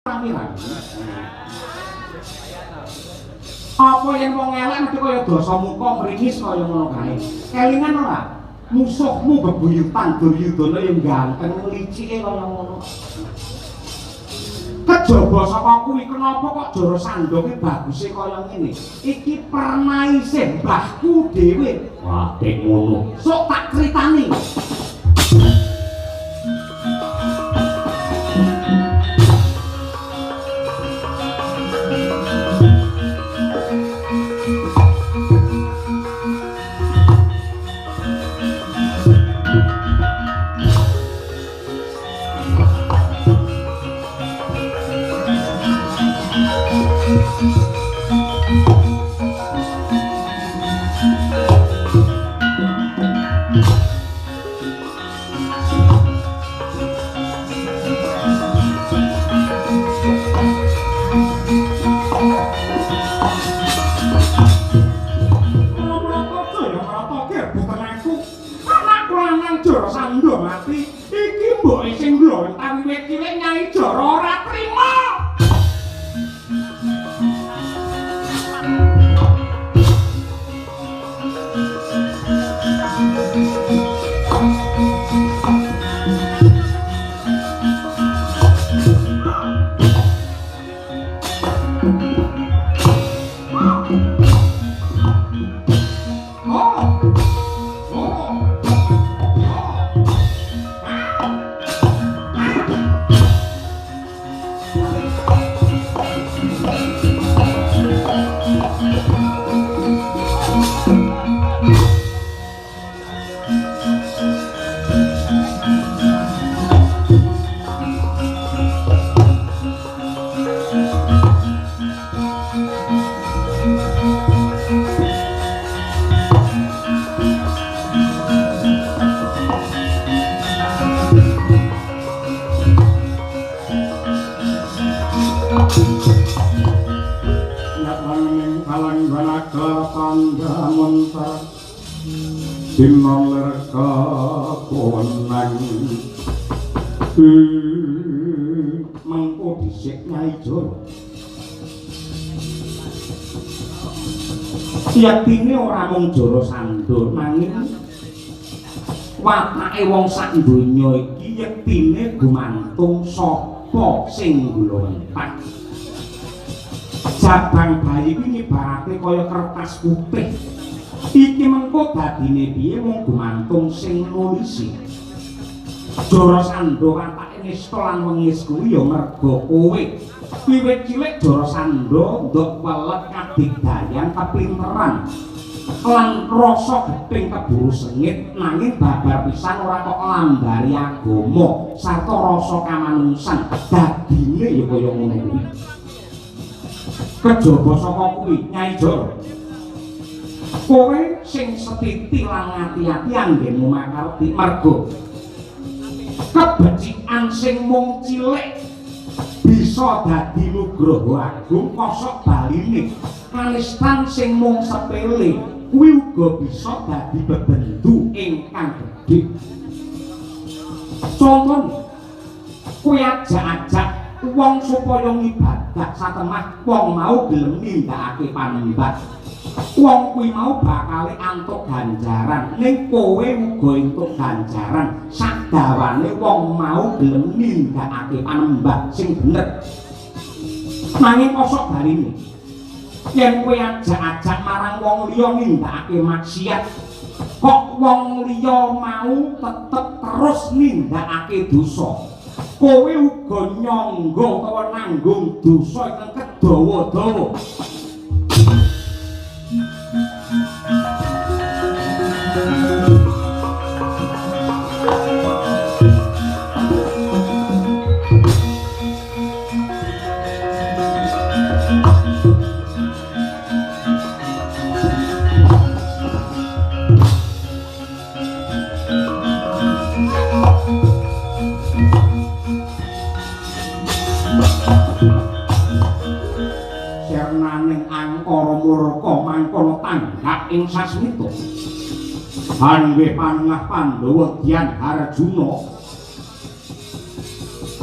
pamiran. Apa yen wong elek mesti kaya dosa muka mringis kaya ngono kae. Kelingan ora? Musuhmu bebuyutan Duryudana yang ganteng licike kaya ngono. Kejaba saka kuwi kenapa kok Jarasandha ki baguse kaya ngene? Iki permaise mbahku dhewe. Wah, dek ngono. Sok tak critani. Jarasandha mati iki mboke sing glontan wit cilik Nyai Jara ora trima. Dinolerka konang mengko dhisik Nyai Jara. Yaktine ora mung Jarasandha nanging watake wong sak donya iki yektine gumantung sapa sing glontak. Jabang bayi iki nyebarake kaya kertas putih. Iki mengko dadine piye mung gumantung sing nulisi. Jarasandha watake nista lan wengis kuwi ya merga kowe. Wiwit cilik Jarasandha ndok welet kadigdayan kapinteran lan rasa gething keburu sengit nanging babar pisan ora kok lambari agama sarta rasa kamanungsan dadine ya kaya ngono kuwi. Kejaba saka kuwi Nyai Jara. Kowe sing setiti lan ngati-ati anggenmu makarti mergo kebecikan sing mung cilik bisa dadi nugraha agung kosok baline kalistan sing mung sepele kuwi uga bisa dadi bebendu ingkang gedhe. Contoh kowe ajak-ajak wong supaya ngibadah satemah wong mau gelem nindakake panembah. Wong kuwi mau bakal antuk ganjaran ning kowe uga entuk ganjaran sadawane wong mau gelem nindakake panembah sing bener. Nanging kosok barine yen kowe ajak-ajak marang wong liya nindakake maksiat kok wong liya mau tetep terus nindakake dosa, kowe uga nyangga utawa nanggung dosa ingkang kedawa-dawa. Sernaning angkara murka mangkono tanggap ing sasmita. Hanggih panengah Pandhawa Dyan Arjuna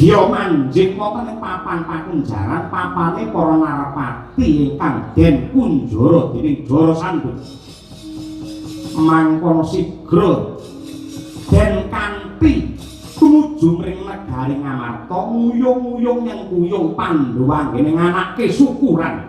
Gya manjing wonten ing papan pakunjaran papane para narapati ingkang den kunjara dening Jarasandha. Mangkono sigra den kanthi tumuju mring negari Ngamarta nguyung-nguyung yang kuyung Pandhawa anggene nganake syukuran.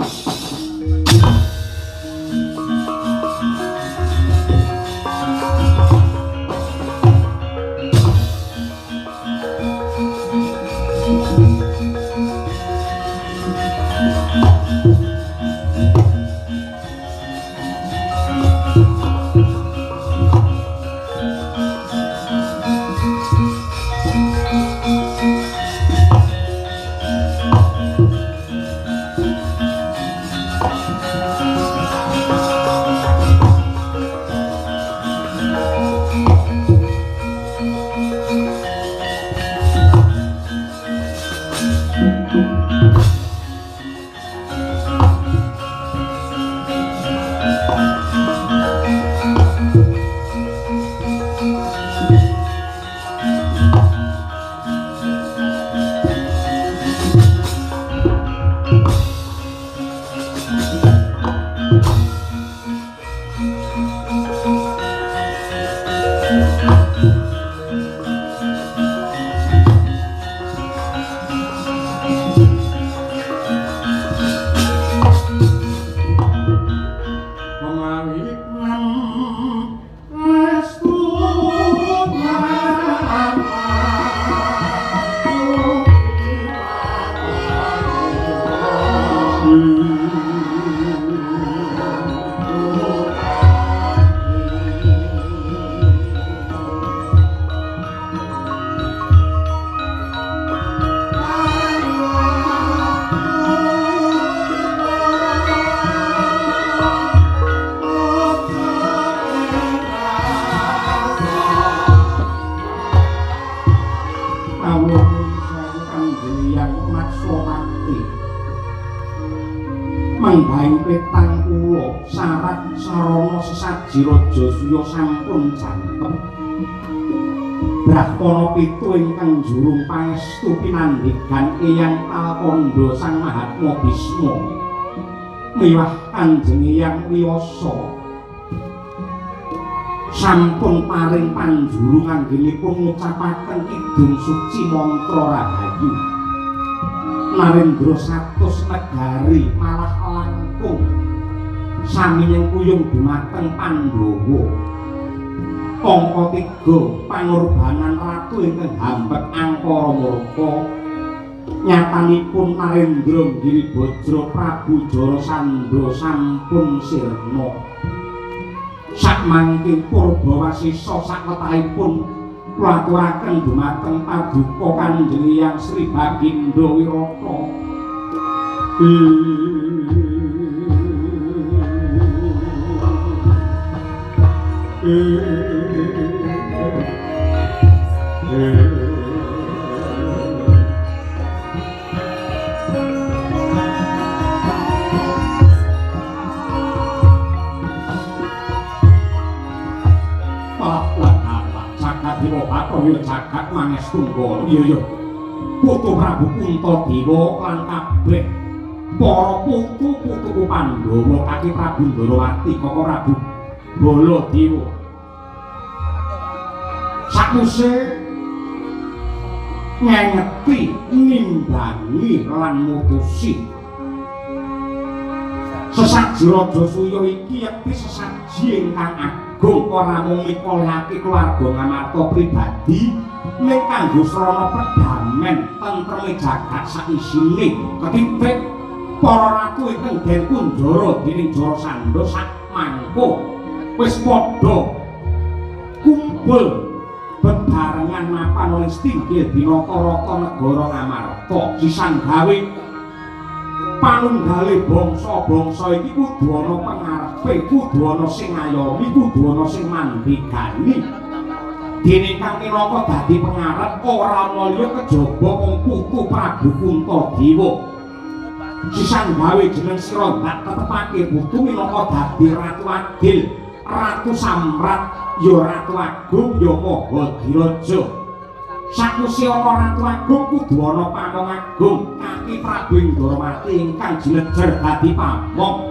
Manggaing petang kula sarat sarana sesaji raja suya sampun jangkep. Brahmana pitu ingkang jurung pangestu pinandhikan Eyang Kalkanda Sang Mahatma Bisma miwah Kanjeng Eyang Wiyasa sampun paring panjuru anggenipun ngucapaken kidung suci mantra rahayu. Narendra satus negari malah langkung sami ing kuyung dumateng Pandhawa. Angka 3 pangorbanan ratu ingkang hambet angkara murka nyatanipun Narendra Giribajra Prabu Jarasandha sampun sirna. Sakmangke Purbawasisa sakwetahipun kula aturaken dumateng paduka Kanjeng Hyang Sri Baginda Wirata. Cakat mangestu nggono iya putu Prabu Puntadewa lan kabeh para putu-putuku Pandhawa kaki Prabu Ndarawati Koko Prabu Baladewa sakuse ngengeti nimbangi lan mutusi sesaji raja suya iki yekti sesaji ingkang agung ora mung mikolehake keluarga Ngamarta pribadi ning kanggo srana pedhamen tentreme jagat saisine ketitik para ratu ingkang den kunjara dening Jarasandha sak mangko wis padha kumpul bebarengan mapan ing stinggil dinata-rata negara Ngamarta sisanggawe panunggale bangsa-bangsa iki kudu ana pangarepe, kudu ana sing ngayomi, kudu ana sing mandhegani. Dene kang minangka dadi pangarep ora ana liya kejaba wong putu Prabu Puntadewa. Sisanggawe jeneng sira ndak tetepake putu minangka dadi ratu adil, ratu samrat, ya ratu agung, ya Mahadiraja. sakusi ana Ratu Agung kudu ana Pamong Agung Kaki Prabu Indramati ingkang jinejer dadi pamong.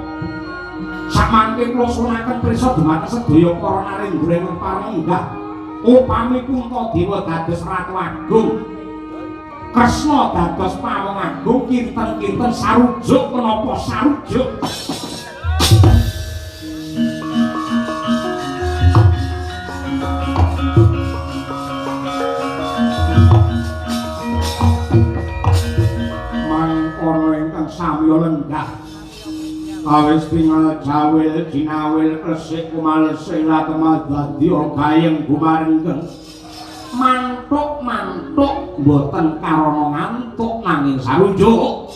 Samangke kula sunaken prisa dumateng sedaya para narendra ing parenggah upami Puntadewa dados Ratu Agung, Kresna dados Pamong Agung, kinten-kinten sarujuk menapa sarujuk. Mangkono ingkang samya lenggah awis tinggal jawil jinawil resik kumal sila kemal dadya gayeng gumarenggeng mantuk mboten karana ngantuk nanging sarujuk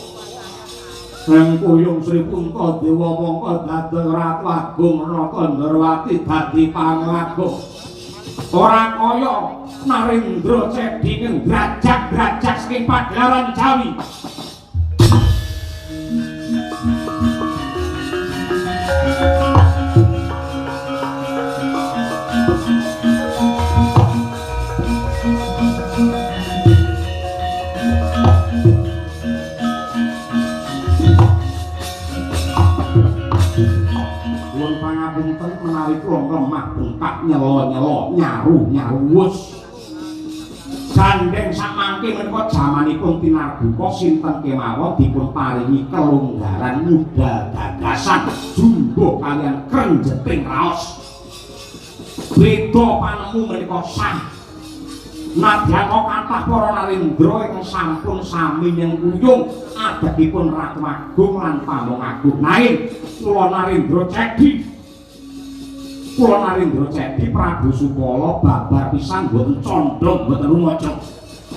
ing kuyung Sri Puntadewa mongko dados Ratu Agung Nakandrawati dadi Pamong Agung. Ora kaya Narendra Cedi ing grajak-grajak saking Pagelaran Jawi. Menawi kula lemah bengkak nyelo-nyelo nyaru-nyaruwus gandeng samangke menika jamanipun tinarbuka sinten kemawon dipun paringi kelonggaran muda gagasan jumbo kalian krenjeting raos beda panemu menika sah nadyan kathah para narendra ingkang sampun sami nyengkuyung adhepipun Ratu Agung lan Pamong Agung nanging kula Narendra Cedi Prabu Supala babar pisan boten condong boten rumaja.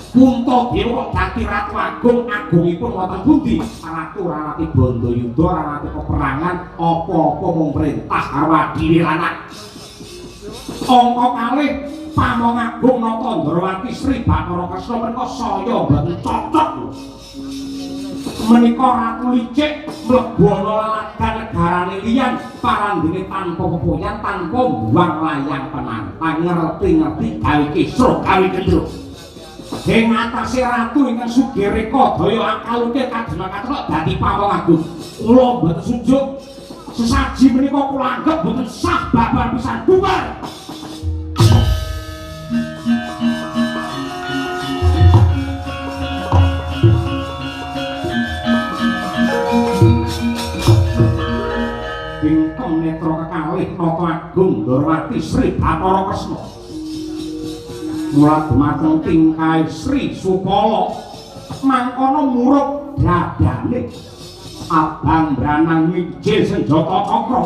Puntadewa dadi Ratu Agung agungipun wonten pundi? Ratu-ratu Bandayuda ratu peperangan apa-apa mung perintah karo adhine lanang. Angka kalih Pamong Agung Nakandrawati Sri Bathara Kresna menika saya boten cocok. Menika ratu licik mlebu ana lalagan negarane liyan parandene tanpa pepoyan tanpa buang layang penantang ngerti-ngerti gawe kisruh gawe gendruh ing atase ratu ingkang sugireka daya akaluke kadhemak-kadhemak dadi Pamong Agung kula mboten sujuk sesaji menika kula anggap mboten sah babar pisan bubar. Ingkang netra kekalih Nata Agung Ndrawati Sri Bathara Kresna mula dumateng tingkahe Sri Supala mangkono murub dadane abang branang mijil senjata cakra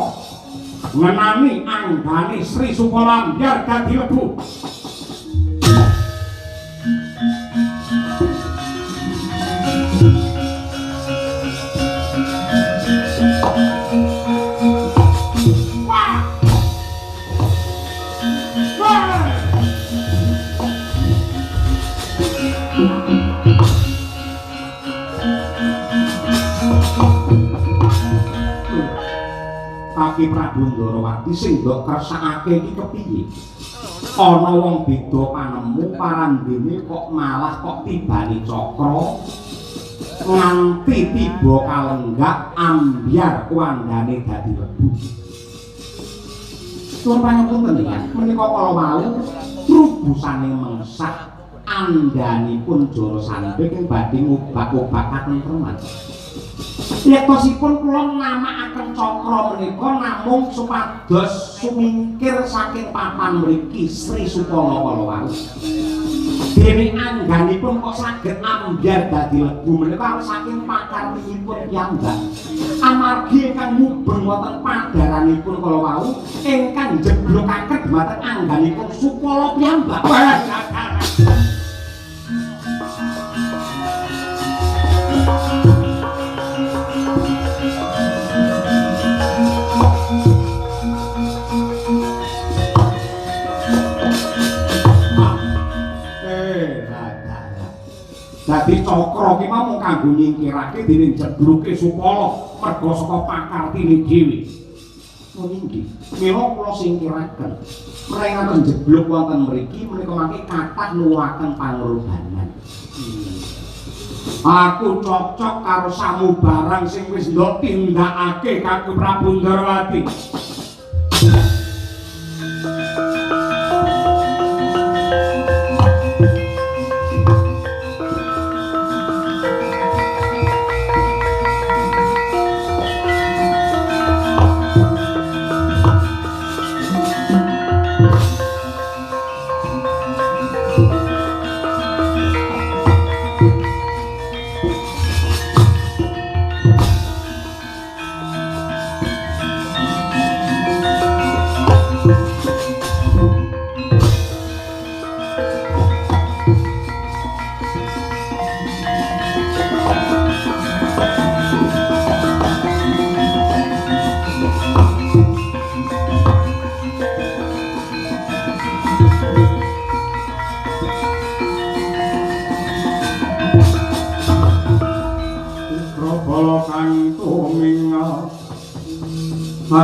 ngenani anggane Sri Supala ambyar dadi lebu. Kaki Prabu Ndrawati sing mbok kersakake iki kepiye? Ana wong beda panemu parandene kok malah kok tibani cakra nganti tiba kalenggak ambyar kuandane dadi lebu. Tur pangapunten nggih, menika kala wau rubusane mengsah andhanipun Jara Sandhing badhe ngubak-ubak katentreman. Yektosipun kula namakaken cakra menika namung supados sumingkir saking papan mriki Sri Supala kala wau. Dene angganipun kok saged ambyar dadi lebu menika saking pakarnipun piyambak. Amargi ingkang mubeng wonten padaranipun kala wau ingkang njeblokaken dhumateng angganipun Supala piyambak. Dadi cakra ki mau kanggo nyingkirake dening jebluke Supala merga saka pakartine dhewe. Nggih. Mila kula singkiraken. Mrengaken jeblok wonten mriki menika mangke kathah nuwuhaken pangorbanan. Aku cocok karo samubarang sing wis ndok tindakake kanggo Prabu Ndrawati.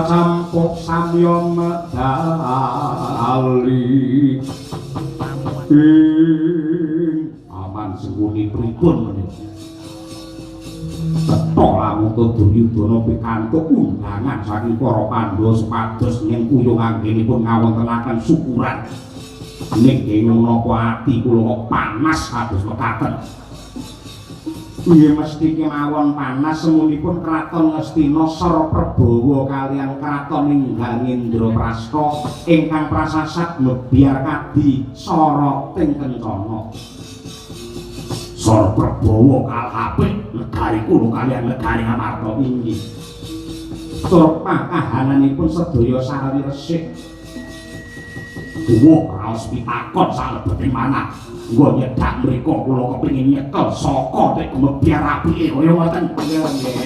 Campuk samya medali aman sembuni pripun menika Cetok lamun Duryudana pikantuk undangan saking para Pandhawa supados yen kuyung anggenipun ngawontenaken syukuran nggih menapa ati kula panas kados mekaten. Iya mesti kemawon panas semunipun kraton Ngastina Sara Prabawa kaliyan kraton Inggal Indraprasta ingkang prasasat mbiar kadi soroting kencana. Sara Prabawa kalapit negari kula kaliyan negari Amarta inggih. Tur pakahananipun sedaya sarwi resik. Duwuh raos pitakon salebeting manah. Nggo nyedak mriko kula kepengin nyekel saka nek mebiar apike kaya ngoten. Nggih.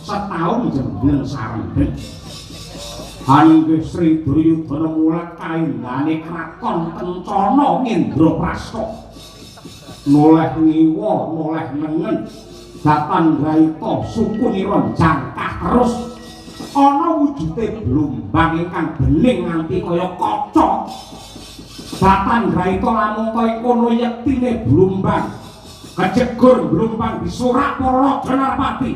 Setahun jembleng sarendeng Hanggih Sri Duryudana mulak kaindhane kraton Kencana Indraprasta noleh ngiwa noleh nengen datan gaita sukunira jangkah terus ana wujude blumbang ingkang bening nganti kaya kaca datan gaita lamun kaya kono yektine blumbang kejegur blumbang disurak para raja Narpati.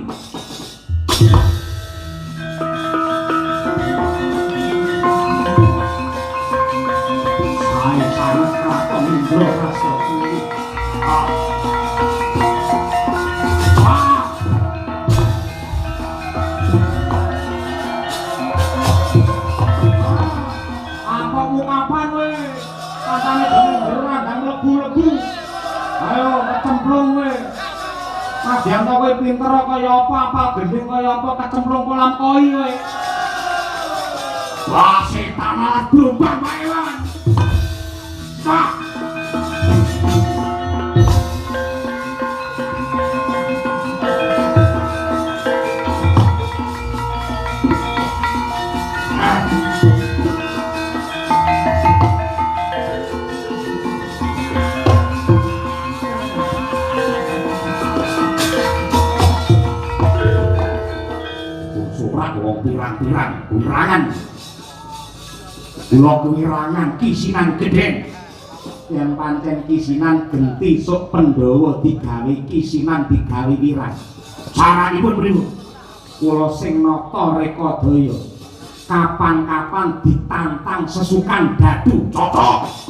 Sangat kraton Indraprasta iki. Apa ngukapan we? Katane dening jerang dan lebu-lebu. Ayo kecemplung we. Kadang kowe pinter kaya apa gending kaya apa kecemplung kolam koi we. Wah setan malah blumbang wae lan. Pak. Wong pirang-pirang kuwirangan kula kuwirangan kisinan gedhen yen pancen kisinan genti sok Pandhawa digawe kisinan digawe wirang caranipun pripun kula sing nata reka daya kapan-kapan ditantang sesukan dadu cocok